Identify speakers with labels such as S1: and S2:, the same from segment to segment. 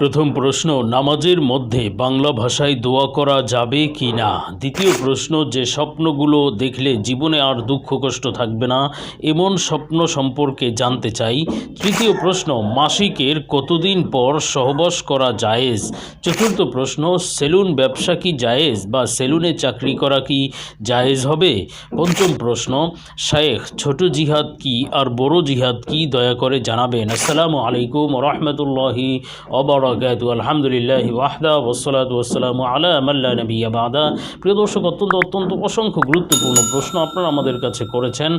S1: প্রথম প্রশ্ন, নামাজের মধ্যে বাংলা ভাষায় দোয়া করা যাবে কি না? দ্বিতীয় প্রশ্ন, যে স্বপ্নগুলো দেখলে জীবনে আর দুঃখ কষ্ট থাকবে না এমন স্বপ্ন সম্পর্কে জানতে চাই। তৃতীয় প্রশ্ন, মাসিকের কতদিন পর সহবাস করা জায়েজ? চতুর্থ প্রশ্ন, সেলুন ব্যবসা কি জায়েজ বা সেলুনে চাকরি করা কি জায়েজ হবে? পঞ্চম প্রশ্ন, শায়েখ, ছোট জিহাদ কি আর বড় জিহাদ কি দয়া করে জানাবেন। আসসালামু আলাইকুম ওয়া রাহমাতুল্লাহি ওয়া বারাকাতুহু। আলহামদুলিল্লাহি ওয়াহদা ওয়াসসালাতু ওয়াসসালামু আলা মান লা নাবিয়্যা বা'দা। প্রিয় দর্শক, অত্যন্ত অসংখ্য গুরুত্বপূর্ণ প্রশ্ন আপনারা আমাদের কাছে করেছেন।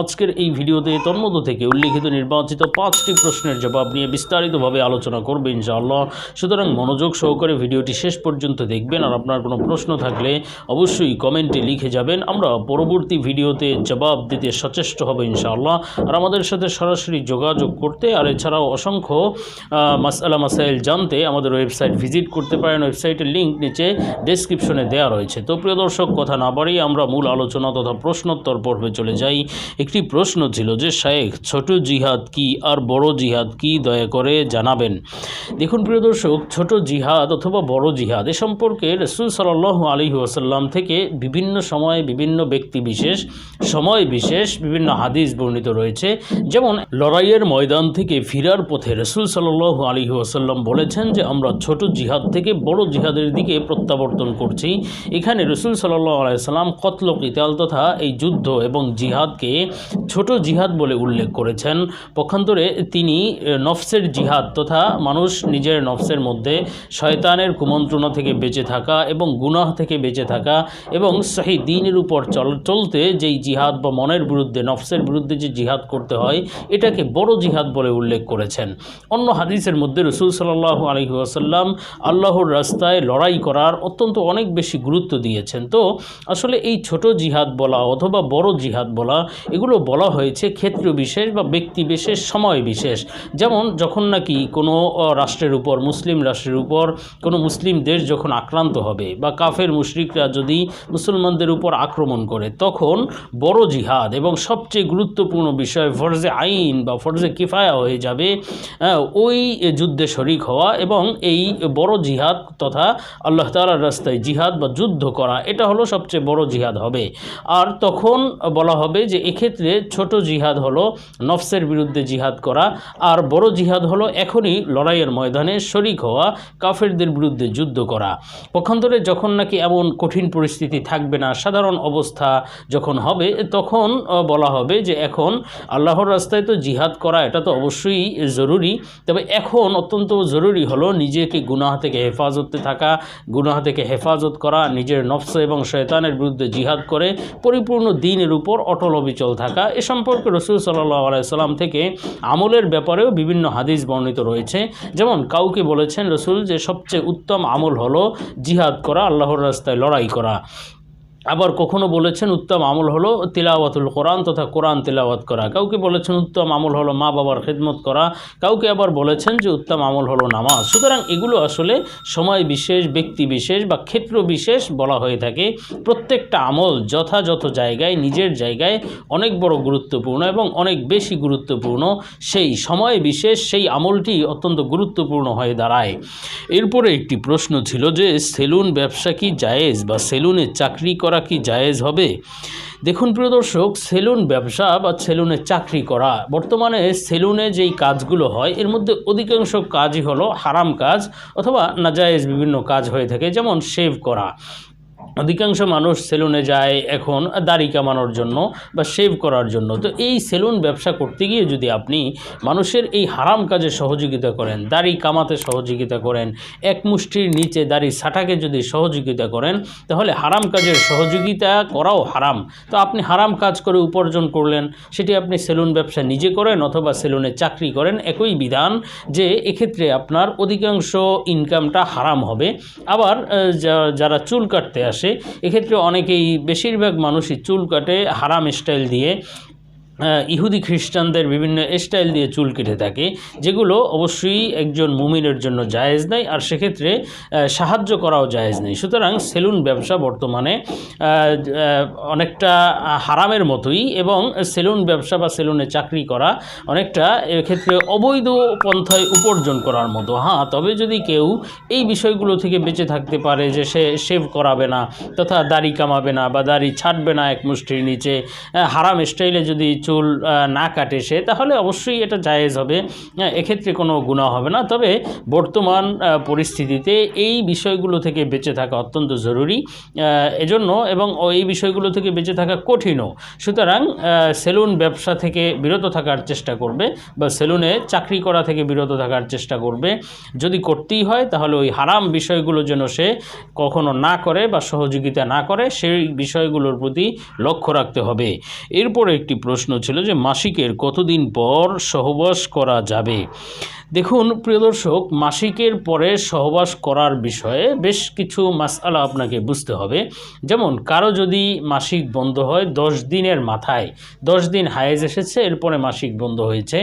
S1: আজকের এই ভিডিওতে তন্মধ্য থেকে উল্লিখিত নির্বাচিত 5টি প্রশ্নের জবাব নিয়ে বিস্তারিতভাবে আলোচনা করবে ইনশাআল্লাহ। সুতরাং মনোযোগ সহকারে ভিডিওটি শেষ পর্যন্ত দেখবেন, আর আপনার কোনো প্রশ্ন থাকলে অবশ্যই কমেন্টে লিখে যাবেন। আমরা পরবর্তী ভিডিওতে জবাব দিতে সচেষ্ট হব ইনশাআল্লাহ। আর আমাদের সাথে সরাসরি যোগাযোগ করতে আর এছাড়াও অসংখ্য মাসআলা মাসাইল জানতে আমাদের ওয়েবসাইট ভিজিট করতে পারেন। ওয়েবসাইটের লিঙ্ক নিচে ডেসক্রিপশনে দেওয়া রয়েছে। তো প্রিয় দর্শক, কথা না বাড়িয়ে আমরা মূল আলোচনা তথা প্রশ্নোত্তর পর্বে চলে যাই। একটি প্রশ্ন ছিল যে, শায়েখ, ছোট জিহাদ কি আর বড় জিহাদ কি দয়া করে জানাবেন। দেখুন প্রিয় দর্শক, ছোট জিহাদ অথবা বড় জিহাদ এ সম্পর্কে রাসূল সাল্লাল্লাহু আলাইহি ওয়াসাল্লাম থেকে বিভিন্ন সময়ে বিভিন্ন ব্যক্তি বিশেষ সময় বিশেষ বিভিন্ন হাদিস বর্ণিত রয়েছে। যেমন লড়াইয়ের ময়দান থেকে ফিরার পথে রাসূল সাল্লাল্লাহু আলাইহি ওয়াসাল্লাম বলেছেন যে আমরা ছোট জিহাদ থেকে বড় জিহাদের দিকে প্রত্যাবর্তন করছি। এখানে রাসূল সাল্লাল্লাহু আলাইহি ওয়াসাল্লাম কতল কিতাল তথা এই যুদ্ধ এবং জিহাদকে ছোট জিহাদ বলে উল্লেখ করেছেন। পক্ষান্তরে তিনি নফসের জিহাদ তথা মানুষ নিজের নফসের মধ্যে শয়তানের কুমন্ত্রণা থেকে বেঁচে থাকা এবং গুনাহ থেকে বেঁচে থাকা এবং সহি দ্বীনের উপর চলতে যেই জিহাদ বা মনের বিরুদ্ধে নফসের বিরুদ্ধে যে জিহাদ করতে হয় এটাকে বড় জিহাদ বলে উল্লেখ করেছেন। অন্য হাদিসের মধ্যে রাসূল সাল্লাল্লাহু আলাইহি ওয়াসাল্লাম আল্লাহর রাস্তায় লড়াই করার অনেক বেশি গুরুত্ব দিয়েছেন। তো আসলে এই ছোট জিহাদ বলা অথবা বড় জিহাদ বলা এগুলো বলা হয়েছে ক্ষেত্র বিশেষ বা ব্যক্তি বিশেষ সময় বিশেষ। যেমন যখন নাকি কোনো রাষ্ট্রের উপর মুসলিম রাষ্ট্রের উপর কোনো মুসলিম দেশ যখন আক্রান্ত হবে বা কাফের মুশরিকরা যদি মুসলমানদের উপর আক্রমণ করে, তখন বড় জিহাদ এবং সবচেয়ে গুরুত্বপূর্ণ বিষয় ফরজে আইন বা ফরজে কিফায়া হয়ে যাবে ওই যুদ্ধে শরিক হওয়া এবং এই বড় জিহাদ তথা আল্লাহ তাআলার রাস্তায় জিহাদ বা যুদ্ধ করা, এটা হলো সবচেয়ে বড় জিহাদ হবে। আর তখন বলা হবে যে এক্ষেত্রে ছোট জিহাদ হলো নফসের বিরুদ্ধে জিহাদ করা, আর বড় জিহাদ হলো এখনই লড়াইয়ের ময়দানে শরিক হওয়া, কাফেরদের বিরুদ্ধে যুদ্ধ করা। পক্ষান্তরে যখন নাকি এমন কঠিন পরিস্থিতি থাকবে না, সাধারণ অবস্থা যখন হবে, তখন বলা হবে যে এখন আল্লাহর রাস্তায় তো জিহাদ করা এটা তো অবশ্যই জরুরি, তবে এখন অত্যন্ত জরুরি হলো নিজেকে গুনাহ থেকে হেফাজতে থাকা, গুনাহ থেকে হেফাজত করা, নিজের নফস এবং শয়তানের বিরুদ্ধে জিহাদ করে পরিপূর্ণ দ্বীনের উপর অটল অবিচল থাকা। এ সম্পর্কে রাসূল সাল্লাল্লাহু আলাইহি ওয়াসাল্লাম থেকে আমলের ব্যাপারেও বিভিন্ন হাদিস বর্ণিত রয়েছে। যেমন কাউকে বলেছেন রাসূল যে সবচেয়ে উত্তম আমল হলো জিহাদ করা, আল্লাহর রাস্তায় লড়াই করা। আবার কখনো বলেছেন উত্তম আমল হলো তিলাওয়াতুল কোরআন তথা কোরআন তিলাওয়াত করা। কাউকে বলেছেন উত্তম আমল হলো মা বাবার খেদমত করা। কাউকে আবার বলেছেন যে উত্তম আমল হলো নামাজ। সুতরাং এগুলো আসলে সময় বিশেষ, ব্যক্তি বিশেষ বা ক্ষেত্র বিশেষ বলা হয়ে থাকে। প্রত্যেকটা আমল যথাযথ জায়গায় নিজের জায়গায় অনেক বড় গুরুত্বপূর্ণ এবং অনেক বেশি গুরুত্বপূর্ণ। সেই সময় বিশেষ সেই আমলটি অত্যন্ত গুরুত্বপূর্ণ হয়ে দাঁড়ায়। এরপরে একটি প্রশ্ন ছিল যে, সেলুন ব্যবসা কি জায়েজ বা সেলুনে চাকরি করা কি জায়েজ হবে? দেখুন প্রিয় দর্শক, সেলুন ব্যবসা বা সেলুনে চাকরি করা, বর্তমানে সেলুনে যেই কাজগুলো হয় এর মধ্যে অধিকাংশ কাজই হলো হারাম কাজ অথবা নাজায়েজ বিভিন্ন কাজ হয়ে থাকে। যেমন শেভ করা, অধিকাংশ মানুষ সেলুনে যায় এখন দাড়ি কামানোর জন্য বা শেভ করার জন্য। তো এই সেলুন ব্যবসা করতে গিয়ে যদি আপনি মানুষের এই হারাম কাজে সহযোগিতা করেন, দাড়ি কামাতে সহযোগিতা করেন, এক মুষ্টির নিচে দাড়ি ছাটাকে যদি সহযোগিতা করেন, তাহলে হারাম কাজের সহযোগিতা করাও হারাম। তো আপনি হারাম কাজ করে উপার্জন করলেন, সেটি আপনি সেলুন ব্যবসা নিজে করেন অথবা সেলুনে চাকরি করেন, একই বিধান যে এক্ষেত্রে আপনার অধিকাংশ ইনকামটা হারাম হবে। আবার যারা চুল কাটতে আসে এক্ষেত্রে অনেকেই বেশিরভাগ মানুষই চুল কাটে হারাম স্টাইল দিয়ে। ইহুদি খ্রিস্টানদের বিভিন্ন স্টাইল দিয়ে চুল কেটে থাকে, যেগুলো অবশ্যই একজন মুমিনের জন্য জায়েজ নেই, আর সেক্ষেত্রে সাহায্য করাও জায়েজ নেই। সুতরাং সেলুন ব্যবসা বর্তমানে অনেকটা হারামের মতোই, এবং সেলুন ব্যবসা বা সেলুনে চাকরি করা অনেকটা এক্ষেত্রে অবৈধ পন্থায় উপার্জন করার মতো। হ্যাঁ, তবে যদি কেউ এই বিষয়গুলো থেকে বেঁচে থাকতে পারে, যে সে শেভ করাবে না তথা দাড়ি কামাবে না বা দাড়ি ছাড়বে না এক মুষ্টির নিচে, হারাম স্টাইলে যদি চুল না কাটে সে, তাহলে অবশ্যই এটা জায়েজ হবে, এক্ষেত্রে কোনো গুনাহ হবে না। তবে বর্তমান পরিস্থিতিতে এই বিষয়গুলো থেকে বেঁচে থাকা অত্যন্ত জরুরি এজন্য, এবং এই বিষয়গুলো থেকে বেঁচে থাকা কঠিনও। সুতরাং সেলুন ব্যবসা থেকে বিরত থাকার চেষ্টা করবে, বা সেলুনে চাকরি করা থেকে বিরত থাকার চেষ্টা করবে। যদি করতেই হয় তাহলে ওই হারাম বিষয়গুলো যেন সে কখনো না করে বা সহযোগিতা না করে, সেই বিষয়গুলোর প্রতি লক্ষ্য রাখতে হবে। এরপর একটি প্রশ্ন ছিল যে মাসিকের কতদিন পর সহবাস করা যাবে। দেখুন প্রিয় দর্শক, মাসিকের পরে সহবাস করার বিষয়ে বেশ কিছু মাসআলা আপনাকে বুঝতে হবে। যেমন কারো যদি মাসিক বন্ধ হয় 10 দিনের মাথায়, 10 দিন হায়েজ এসেছে, এরপরে মাসিক বন্ধ হয়েছে,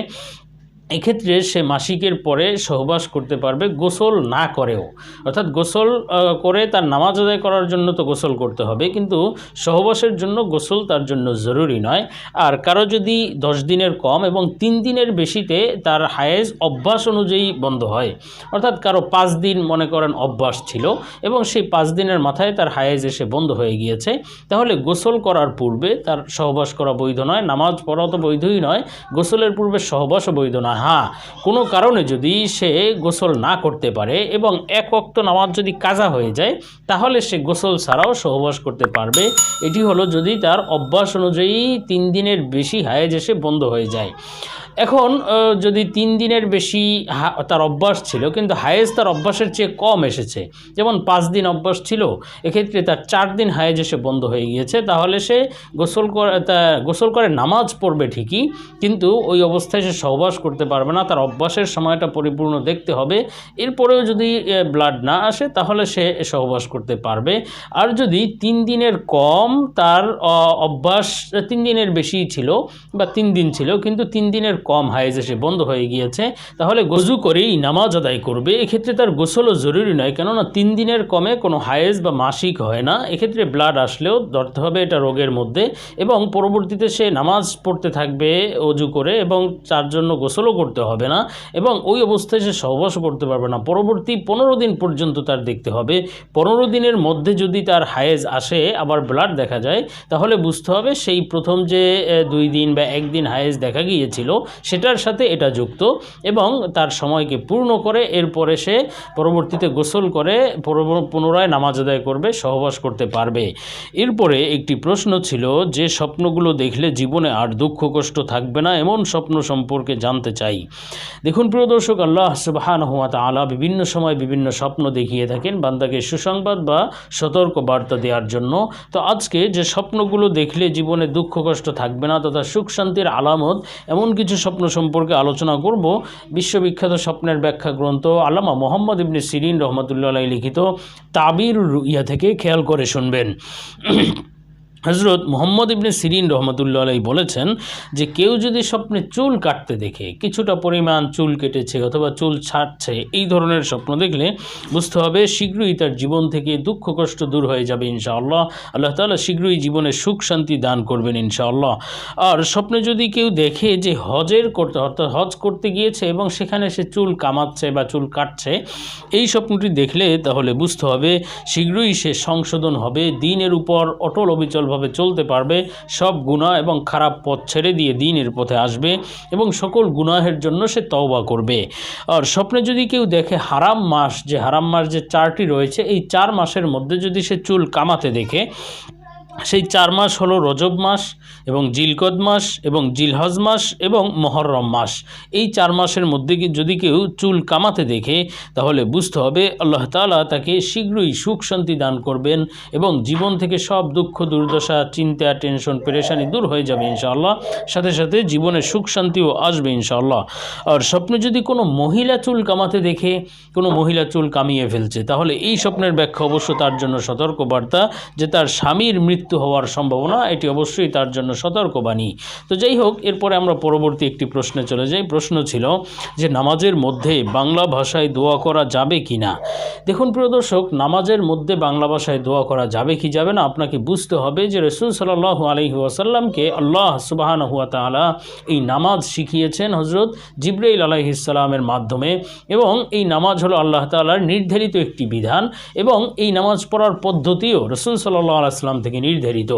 S1: এক্ষেত্রে সে মাসিকের পরে সহবাস করতে পারবে গোসল না করেও। অর্থাৎ গোসল করে তার নামাজ আদায় করার জন্য তো গোসল করতে হবে, কিন্তু সহবাসের জন্য গোসল তার জন্য জরুরি নয়। আর কারো যদি 10 দিনের কম এবং 3 দিনের বেশিতে তার হায়েজ অভ্যাস অনুযায়ী বন্ধ হয়, অর্থাৎ কারো 5 দিন মনে করেন অভ্যাস ছিল এবং সেই 5 দিনের মাথায় তার হায়েজ এসে বন্ধ হয়ে গিয়েছে, তাহলে গোসল করার পূর্বে তার সহবাস করা বৈধ নয়, নামাজ পড়াও তো বৈধই নয়, গোসলের পূর্বে সহবাসও বৈধ নয়। হ্যাঁ, কোনো কারণে যদি সে গোসল না করতে পারে এবং এক ওয়াক্ত নামাজ যদি কাজা হয়ে যায়, তাহলে সে গোসল ছাড়াও সহবাস করতে পারবে। এটি হলো যদি তার অভ্যাস অনুযায়ী 3 দিনের বেশি হায়েজ এসে বন্ধ হয়ে যায়। এখন যদি 3 দিনের বেশি তার অভ্যাস ছিল, কিন্তু হায়েজ তার অভ্যাসের চেয়ে কম এসেছে, যেমন 5 দিন অভ্যাস ছিল, এক্ষেত্রে তার 4 দিন হায়েজ এসে বন্ধ হয়ে গিয়েছে, তাহলে সে গোসল করে নামাজ পড়বে ঠিকই, কিন্তু ওই অবস্থায় সে সহবাস করতে পারবে না, তার অভ্যাসের সময়টা পরিপূর্ণ দেখতে হবে। এরপরেও যদি ব্লাড না আসে তাহলে সে সহবাস করতে পারবে। আর যদি 3 দিনের কম তার অভ্যাস, 3 দিনের বেশি ছিল বা 3 দিন ছিল, কিন্তু 3 দিনের কম হায়েজ এসে বন্ধ হয়ে গিয়েছে, তাহলে ওযু করেই নামাজ আদায় করবে। এক্ষেত্রে তার গোসলও জরুরি নয়, কেননা 3 দিনের কমে কোনো হায়েজ বা মাসিক হয় না। এক্ষেত্রে ব্লাড আসলেও ধরতে হবে এটা রোগের মধ্যে, এবং পরবর্তীতে সে নামাজ পড়তে থাকবে ওযু করে, এবং তার জন্য গোসলও করতে হবে না, এবং ওই অবস্থায় সে সহবাসও করতে পারবে না। পরবর্তী 15 দিন পর্যন্ত তার দেখতে হবে। 15 দিনের মধ্যে যদি তার হায়েজ আসে, আবার ব্লাড দেখা যায়, তাহলে বুঝতে হবে সেই প্রথম যে 2 দিন বা 1 দিন হায়েজ দেখা গিয়েছিল সেটার সাথে এটা যুক্ত, এবং তার সময়কে পূর্ণ করে এরপরে সে পরবর্তীতে গোসল করে পুনরায় নামাজ আদায় করবে, সহবাস করতে পারবে। এরপরে একটি প্রশ্ন ছিল যে স্বপ্নগুলো দেখলে জীবনে আর দুঃখ কষ্ট থাকবে না, এমন স্বপ্ন সম্পর্কে জানতে চাই। দেখুন প্রিয় দর্শক, আল্লাহ সুবহানাহু ওয়া তাআলা বিভিন্ন সময় বিভিন্ন স্বপ্ন দেখিয়ে থাকেন বান্দাকে সুসংবাদ বা সতর্ক বার্তা দেওয়ার জন্য। তো আজকে যে স্বপ্নগুলো দেখলে জীবনে দুঃখ কষ্ট থাকবে না তথা সুখ শান্তির আলামত, এমন কিছু স্বপ্ন সম্পর্কে আলোচনা করব। বিশ্ববিখ্যাত স্বপ্নের ব্যাখ্যা গ্রন্থ আল্লামা মুহাম্মদ ইবনে সিরিন রহমতুল্লাহ আলাইহি লিখিত তাবিরুর রুইয়া থেকে খেয়াল করে শুনবেন। হযরত মুহাম্মদ ইবনে সিরিন রহমতুল্লাহ আলাইহি বলেছেন যে কেউ যদি স্বপ্নে চুল কাটতে দেখে, কিছুটা পরিমাণ চুল কেটেছে অথবা চুল ছাড়ছে, এই ধরনের স্বপ্ন দেখলে বুঝতে হবে শীঘ্রই তার জীবন থেকে দুঃখ কষ্ট দূর হয়ে যাবে ইনশাআল্লাহ। আল্লাহ তাআলা শীঘ্রই জীবনে সুখ শান্তি দান করবেন ইনশাআল্লাহ। আর স্বপ্নে যদি কেউ দেখে যে অর্থাৎ হজ করতে গিয়েছে এবং সেখানে সে চুল কামাচ্ছে বা চুল কাটছে, এই স্বপ্নটি দেখলে তাহলে বুঝতে হবে শীঘ্রই সে সংশোধন হবে, দ্বীনের উপর অটল অবিচল চলতে পারবে, সব গুনাহ এবং খারাপ পথ ছেড়ে দিয়ে দ্বীনের পথে আসবে এবং সকল গুনাহের জন্য সে তওবা করবে। আর স্বপ্নে যদি কেউ দেখে হারাম মাস যে 4টি রয়েছে, এই 4 মাসের মধ্যে যদি সে চুল কামাতে দেখে, সেই 4 মাস হলো রজব মাস এবং জিলকদ মাস এবং জিলহজ মাস এবং মুহররম মাস। এই 4 মাসের মধ্যে যদি কেউ চুল কামাতে দেখে, তাহলে বুঝতে হবে আল্লাহ তাআলা তাকে শীঘ্রই সুখ শান্তি দান করবেন এবং জীবন থেকে সব দুঃখ দুর্দশা, চিন্তা, টেনশন, পেরেশানি দূর হয়ে যাবে ইনশাআল্লাহ। সাথে সাথে জীবনে সুখ শান্তিও আসবে ইনশাআল্লাহ। আর স্বপ্নে যদি কোনো মহিলা চুল কামাতে দেখে, কোনো মহিলা চুল কামিয়ে ফেলছে, তাহলে এই স্বপ্নের ব্যাখ্যা অবশ্য তার জন্য সতর্ক বার্তা যে তার স্বামীর মৃত্যু মৃত্যু হওয়ার সম্ভাবনা, এটি অবশ্যই তার জন্য সতর্কবাণী। তো যাই হোক, এরপরে আমরা পরবর্তী একটি প্রশ্নে চলে যাই। প্রশ্ন ছিল যে নামাজের মধ্যে বাংলা ভাষায় দোয়া করা যাবে কি না। দেখুন প্রিয় দর্শক, নামাজের মধ্যে বাংলা ভাষায় দোয়া করা যাবে কি যাবে না, আপনাকে বুঝতে হবে যে রাসূল সাল্লাল্লাহু আলাইহি ওয়াসাল্লামকে আল্লাহ সুবহানাহু ওয়া তাআলা এই নামাজ শিখিয়েছেন হযরত জিবরাইল আলাইহিস সালামের মাধ্যমে, এবং এই নামাজ হলো আল্লাহ তাআলার নির্ধারিত একটি বিধান, এবং এই নামাজ পড়ার পদ্ধতিও রাসূল সাল্লাল্লাহু আলাইহি ওয়াসাল্লাম থেকে নির্ধারিত।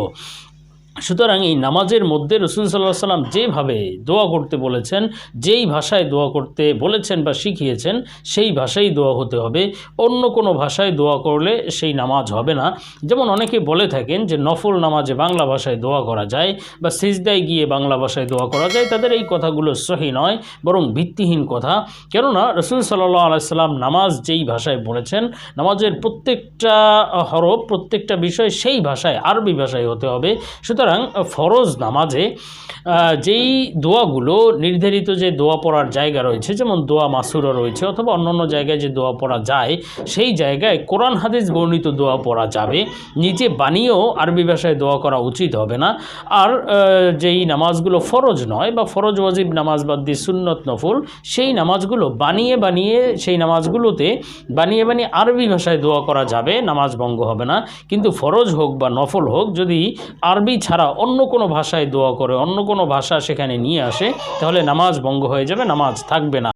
S1: সুতরাং এই নামাজের মধ্যে রাসূল সাল্লাল্লাহু আলাইহি ওয়াসাল্লাম যেভাবে দোয়া করতে বলেছেন, যেই ভাষায় দোয়া করতে বলেছেন বা শিখিয়েছেন, সেই ভাষাই দোয়া হতে হবে। অন্য কোনো ভাষায় দোয়া করলে সেই নামাজ হবে না। যেমন অনেকে বলে থাকেন যে নফল নামাজে বাংলা ভাষায় দোয়া করা যায় বা সিজদায় গিয়ে বাংলা ভাষায় দোয়া করা যায়, তাদের এই কথাগুলো সহি নয়, বরং ভিত্তিহীন কথা। কেননা রাসূল সাল্লাল্লাহু আলাইহি ওয়াসাল্লাম নামাজ যেই ভাষায় বলেছেন, নামাজের প্রত্যেকটা হরফ, প্রত্যেকটা বিষয় সেই ভাষায়, আরবি ভাষায় হতে হবে। সুতরাং ফরজ নামাজে যেই দোয়াগুলো নির্ধারিত, যে দোয়া পড়ার জায়গা রয়েছে, যেমন দোয়া মাসুরা রয়েছে অথবা অন্যান্য জায়গায় যে দোয়া পড়া যায়, সেই জায়গায় কোরআন হাদিস বর্ণিত দোয়া পড়া যাবে। নিজে বানিয়েও আরবি ভাষায় দোয়া করা উচিত হবে না। আর যেই নামাজগুলো ফরজ নয় বা ফরজ ওয়াজিব নামাজ বাদ দিয়ে সুন্নত নফল, সেই নামাজগুলো বানিয়ে সেই নামাজগুলোতে বানিয়ে আরবি ভাষায় দোয়া করা যাবে, নামাজ ভঙ্গ হবে না। কিন্তু ফরজ হোক বা নফল হোক, যদি আরবি ছাড়া অন্য কোনো ভাষায় দোয়া করে, অন্য কোনো ভাষা সেখানে নিয়ে আসে, তাহলে নামাজ ভঙ্গ হয়ে যাবে, নামাজ থাকবে না।